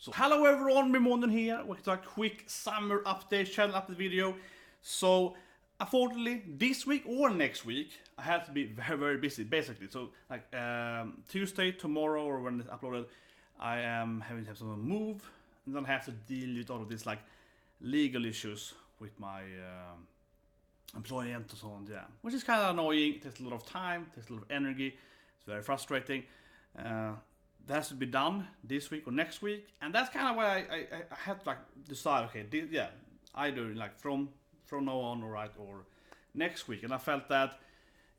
So hello everyone, Myrmonden here. Welcome to a quick summer update, channel update video. So unfortunately, this week or next week, I have to be very busy, basically. So like Tuesday, tomorrow, or when it's uploaded, I am having to have someone move, and then I have to deal with all of these like legal issues with my employee and so on, yeah. Which is kind of annoying, it takes a lot of time, takes a lot of energy, it's very frustrating. That has to be done this week or next week, and that's kind of why I had to like decide, okay, either like from now on, or next week. And I felt that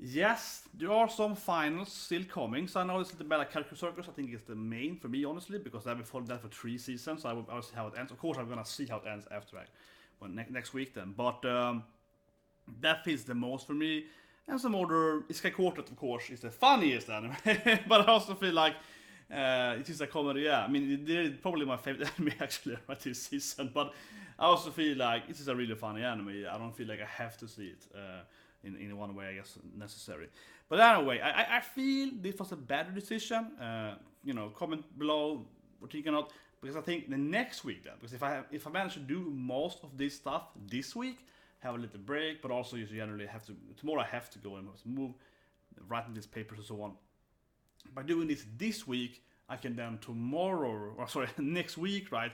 yes, there are some finals still coming, so I know it's the Bella Calcul Circus. I think it's the main for me, honestly, because I've been following that for 3 seasons, so I will see how it ends. Of course, I'm gonna see how it ends after next week then, but that feels the most for me. And some other Isekai Quartet, of course, is the funniest anime, but I also feel like it is a comedy, yeah. I mean, they're probably my favorite anime actually right this season, but I also feel like it is a really funny anime. I don't feel like I have to see it in one way, I guess, necessary. But anyway, I feel this was a better decision. Comment below what you cannot, because I think the next week then, because if I manage to do most of this stuff this week, have a little break, but also you generally have to, tomorrow I have to go and move, writing these papers and so on. By doing this week, I can then next week, right?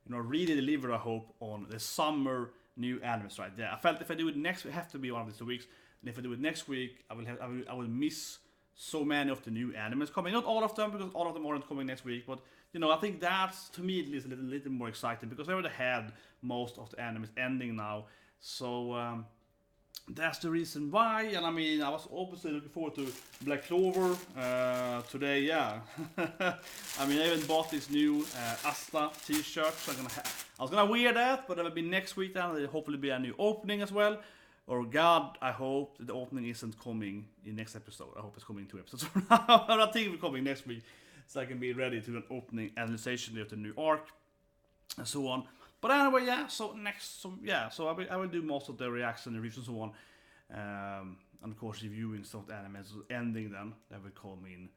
Really deliver, I hope, on the summer new animes, right? Yeah, I felt if I do it next week, it have to be one of these 2 weeks. And if I do it next week, I will miss so many of the new animes coming. Not all of them, because all of them aren't coming next week. But I think that's, to me at least, a little more exciting, because I already had most of the animes ending now. So that's the reason why. And I mean, I was obviously looking forward to Black Clover today, yeah. I mean, I even bought this new Asta T-shirt, so I was gonna wear that, but it will be next week then. There'll hopefully be a new opening as well. Or God, I hope that the opening isn't coming in next episode. I hope it's coming in 2 episodes from now. I think it's coming next week, so I can be ready to an opening analyzation of the new arc and so on. But anyway, yeah, so I will do most of the reaction and reviews and so on. And of course, reviewing some of the animes ending then. That will come in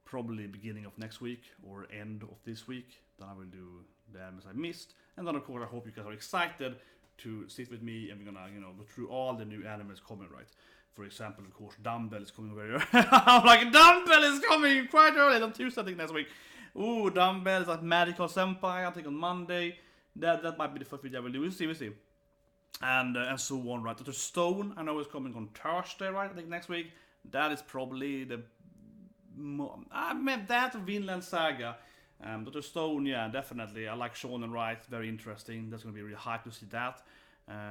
probably beginning of next week or end of this week. Then I will do the animes I missed. And then of course, I hope you guys are excited to sit with me, and we're gonna, go through all the new animes coming, right? For example, of course, Dumbbell is coming very early. I'm like, Dumbbell is coming quite early on Tuesday, I think, next week. Ooh, Dumbbell is at Magical Senpai, I think on Monday. That might be the first video I will do. We'll see. And so on, right? Dr.Stone, I know is coming on Thursday, right? I think next week. That is probably the that Vinland Saga. Dr.Stone, yeah, definitely. I like Shonen, right? Very interesting. That's gonna be really hype to see that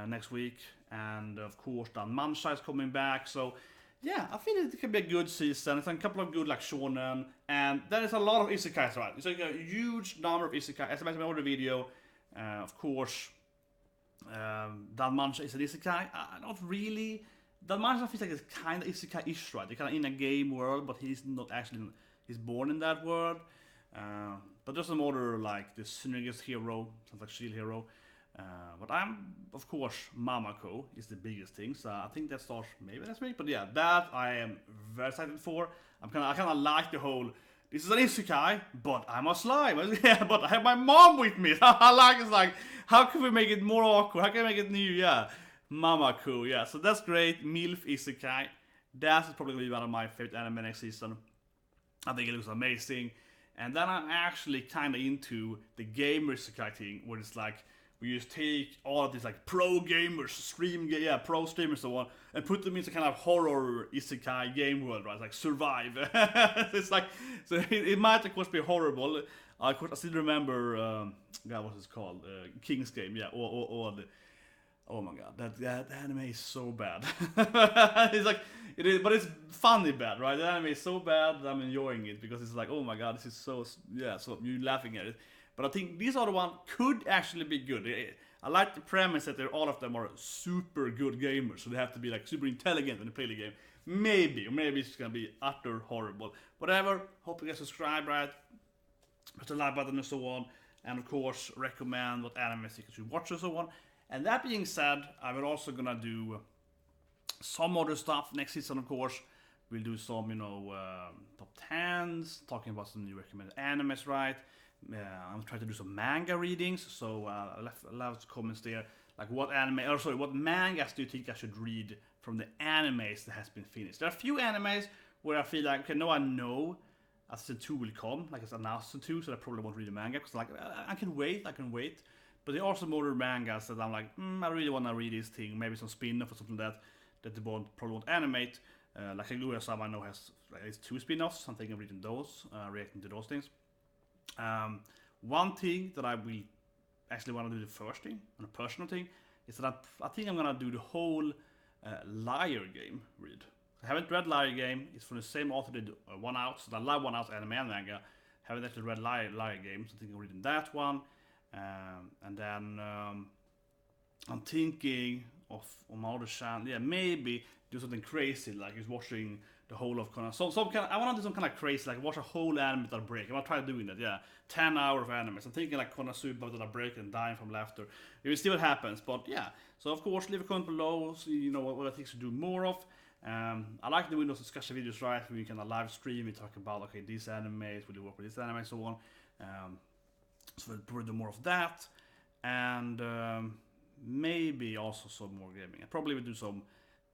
next week. And of course, Danmachi is coming back. So yeah, I think it could be a good season. It's a couple of good like shonen, and there is a lot of isekais, right? It's like a huge number of isekai. As I mentioned in my other video, of course, Danmachi is an isekai. Not really. Danmachi feels like it's kind of isekai-ish, right? They're kind of in a game world, but he's not actually. He's born in that world. But there's some other like the synergist hero, sounds like shield hero. But I'm, of course, Mamako is the biggest thing, so I think that starts maybe next week. But yeah, that I am very excited for. I kind of like the whole. This is an isekai, but I'm a slime. Yeah, but I have my mom with me. I like it's like, how can we make it more awkward? How can we make it new? Yeah, Mamako. Yeah, so that's great. MILF isekai. That's probably gonna be one of my favorite anime next season. I think it looks amazing. And then I'm actually kind of into the gamer isekai thing, where it's like we just take all of these like pro gamers, pro streamers, so on, and put them into kind of horror isekai game world, right? Like Survive. It's like, so it might of course be horrible. I still remember, what's it called? King's Game, yeah, or the. Oh my god, that anime is so bad. It's like it is, but it's funny bad, right? The anime is so bad that I'm enjoying it, because it's like, oh my god, this is so you laughing at it. But I think these other one could actually be good. I like the premise that all of them are super good gamers, so they have to be like super intelligent when they play the game. Maybe it's gonna be utter horrible. Whatever. Hope you guys subscribe, right? Press the like button and so on, and of course recommend what animes you should watch and so on. And that being said, I'm also gonna do some other stuff next season, of course. We'll do some, top 10s, talking about some new recommended animes, right? I'm trying to do some manga readings, so I left comments there. Like what mangas do you think I should read from the animes that has been finished? There are a few animes where I feel like, okay, I know season 2 will come, like it's announced season 2, so I probably won't read the manga, because like, I can wait. But there are some other mangas that I'm like, I really want to read this thing, maybe some spin-off or something that they probably won't animate. Like Kaguya-sama I know has at least 2 spin-offs, so I'm thinking of reading those, reacting to those things. One thing that I will actually want to do the first thing, on a personal thing, is that I think I'm gonna do the whole Liar Game read. I haven't read Liar Game. It's from the same author that did One Out, so I love One Out anime and manga. Haven't actually read Liar Game, so I think I'm reading that one. And then I'm thinking of on my other channel, maybe do something crazy, like just watching the whole of kind of some kind. I want to do some kind of crazy, like watch a whole anime without break. I'm gonna try doing that. 10 hours of anime. I'm thinking like Konosuba without a break and dying from laughter. We will see what happens, but yeah. So of course, leave a comment below, so you know what I think to do more of. I like doing those discussion videos, right? Where you can live stream, we talk about, okay, these animes, will you work with this anime, so on. So we'll probably do more of that, and maybe also some more gaming. I probably will do some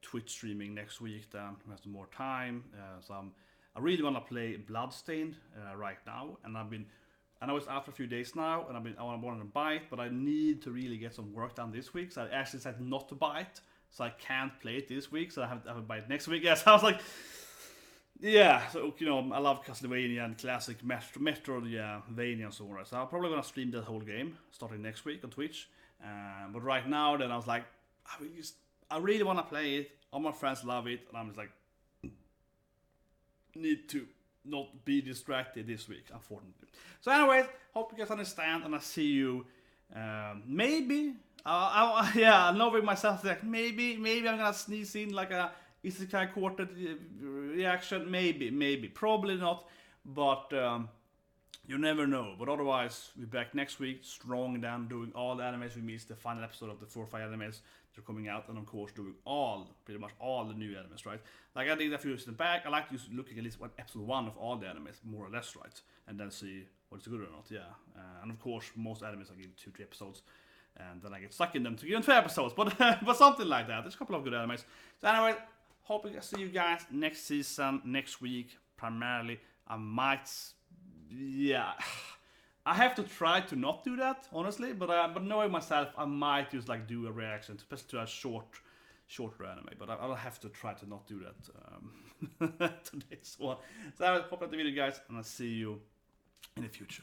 Twitch streaming next week then, we have some more time. I really want to play Bloodstained right now, and I know it's after a few days now, and I want to buy it, but I need to really get some work done this week, so I actually decided not to buy it, so I can't play it this week, so I have to buy it next week. Yes, I was like, yeah, so I love Castlevania and classic Metroidvania and so on, right? So I'm probably gonna stream that whole game starting next week on Twitch. But right now, then I was like, I really want to play it. All my friends love it, and I'm just like, need to not be distracted this week, unfortunately. So, anyways, hope you guys understand, and I see you. Maybe, knowing myself, like maybe I'm gonna sneeze in like a Isekai Quartet reaction. Maybe, probably not, but you never know. But otherwise, we're back next week, strong down, doing all the animes we missed, the final episode of the 4 or 5 animes that are coming out, and of course doing pretty much all the new animes, right? Like I did a few years back, I like to looking at least episode 1 of all the animes, more or less, right? And then see what's good or not, and of course, most animes I give 2-3 episodes, and then I get stuck in them to give them 2 episodes, but something like that. There's a couple of good animes. So anyway, hope I see you guys next season, next week, primarily. I might, I have to try to not do that, honestly, but knowing myself, I might just like do a reaction, especially to a shorter anime, but I'll have to try to not do that today. So I hope that the video, guys, and I'll see you in the future.